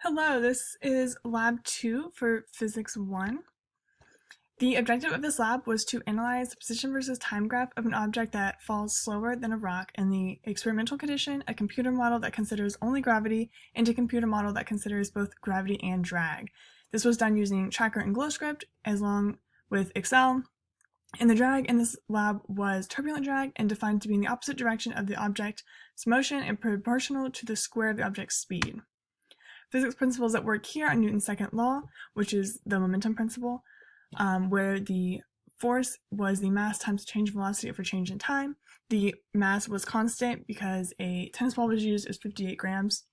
Hello, this is Lab 2 for Physics 1. The objective of this lab was to analyze the position versus time graph of an object that falls slower than a rock in the experimental condition, a computer model that considers only gravity, and a computer model that considers both gravity and drag. This was done using Tracker and GlowScript, along with Excel. And the drag in this lab was turbulent drag and defined to be in the opposite direction of the object's motion and proportional to the square of the object's speed. Physics principles that work here are Newton's second law, which is the momentum principle, where the force was the mass times change in velocity over change in time. The mass was constant because a tennis ball was used as 58 grams.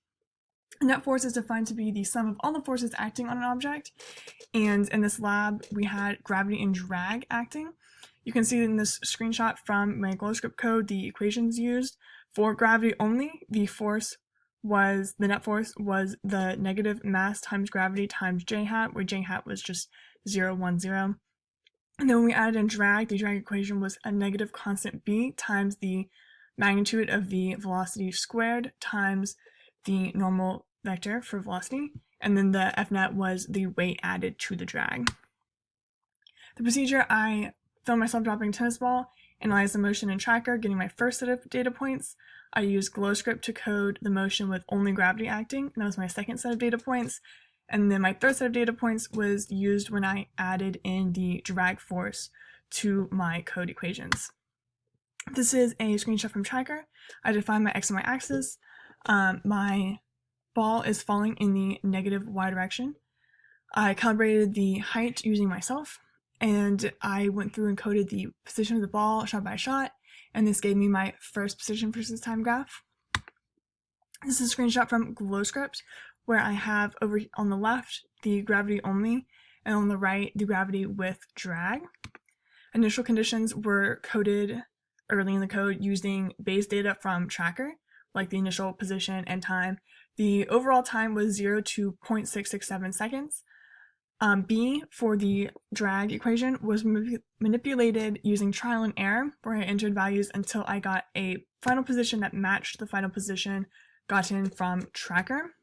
Net force is defined to be the sum of all the forces acting on an object. And in this lab, we had gravity and drag acting. You can see in this screenshot from my GlowScript code the equations used. For gravity only, the net force was the negative mass times gravity times j hat, where j hat was just 0, 1, 0. And then when we added in drag, the drag equation was a negative constant b times the magnitude of the velocity squared times the normal vector for velocity. And then the F net was the weight added to the drag. The procedure, I filmed myself dropping a tennis ball, analyzed the motion in Tracker, getting my first set of data points. I used GlowScript to code the motion with only gravity acting, and that was my second set of data points. And then my third set of data points was used when I added in the drag force to my code equations. This is a screenshot from Tracker. I defined my x and y axis. My ball is falling in the negative y direction. I calibrated the height using myself, and I went through and coded the position of the ball shot by shot, and this gave me my first position versus time graph. This is a screenshot from GlowScript, where I have over on the left the gravity only, and on the right the gravity with drag. Initial conditions were coded early in the code using base data from Tracker, like the initial position and time. The overall time was 0 to 0.667 seconds. B for the drag equation was manipulated using trial and error, where I entered values until I got a final position that matched the final position gotten from Tracker.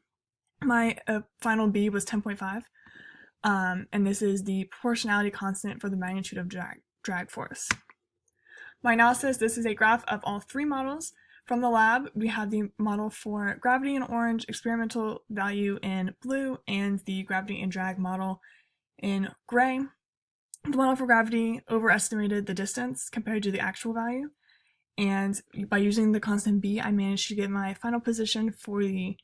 My final B was 10.5, and this is the proportionality constant for the magnitude of drag force. My analysis, this is a graph of all three models. From the lab, we have the model for gravity in orange, experimental value in blue, and the gravity and drag model in gray. The model for gravity overestimated the distance compared to the actual value, and by using the constant b, I managed to get my final position for the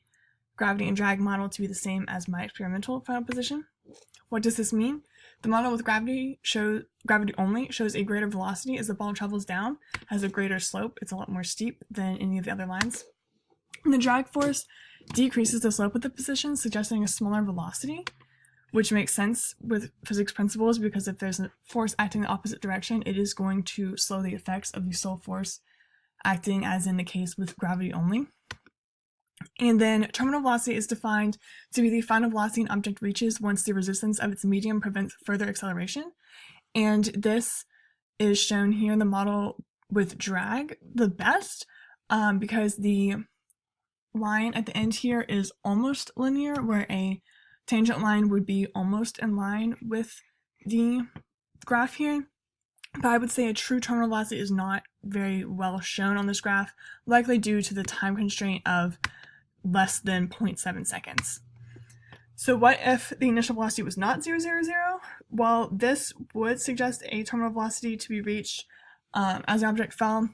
gravity and drag model to be the same as my experimental final position. What does this mean? The model with gravity only shows a greater velocity as the ball travels down, has a greater slope, it's a lot more steep than any of the other lines. And the drag force decreases the slope of the position, suggesting a smaller velocity, which makes sense with physics principles because if there's a force acting the opposite direction, it is going to slow the effects of the sole force acting, as in the case with gravity only. And then terminal velocity is defined to be the final velocity an object reaches once the resistance of its medium prevents further acceleration. And this is shown here in the model with drag the best, because the line at the end here is almost linear, where a tangent line would be almost in line with the graph here. But I would say a true terminal velocity is not very well shown on this graph, likely due to the time constraint of less than 0.7 seconds. So what if the initial velocity was not 0, 0, 0? Well, this would suggest a terminal velocity to be reached as the object fell.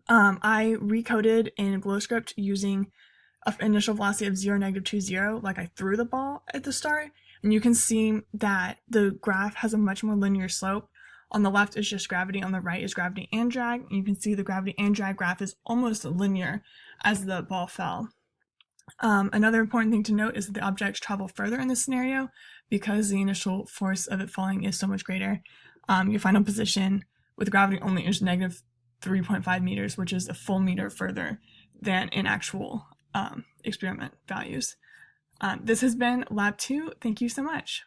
I recoded in GlowScript using an initial velocity of 0, -2, 0, like I threw the ball at the start, and you can see that the graph has a much more linear slope. On the left is just gravity, on the right is gravity and drag, and you can see the gravity and drag graph is almost linear as the ball fell. Another important thing to note is that the objects travel further in this scenario because the initial force of it falling is so much greater. Your final position with gravity only is -3.5 meters, which is a full meter further than in actual experiment values. This has been Lab 2. Thank you so much.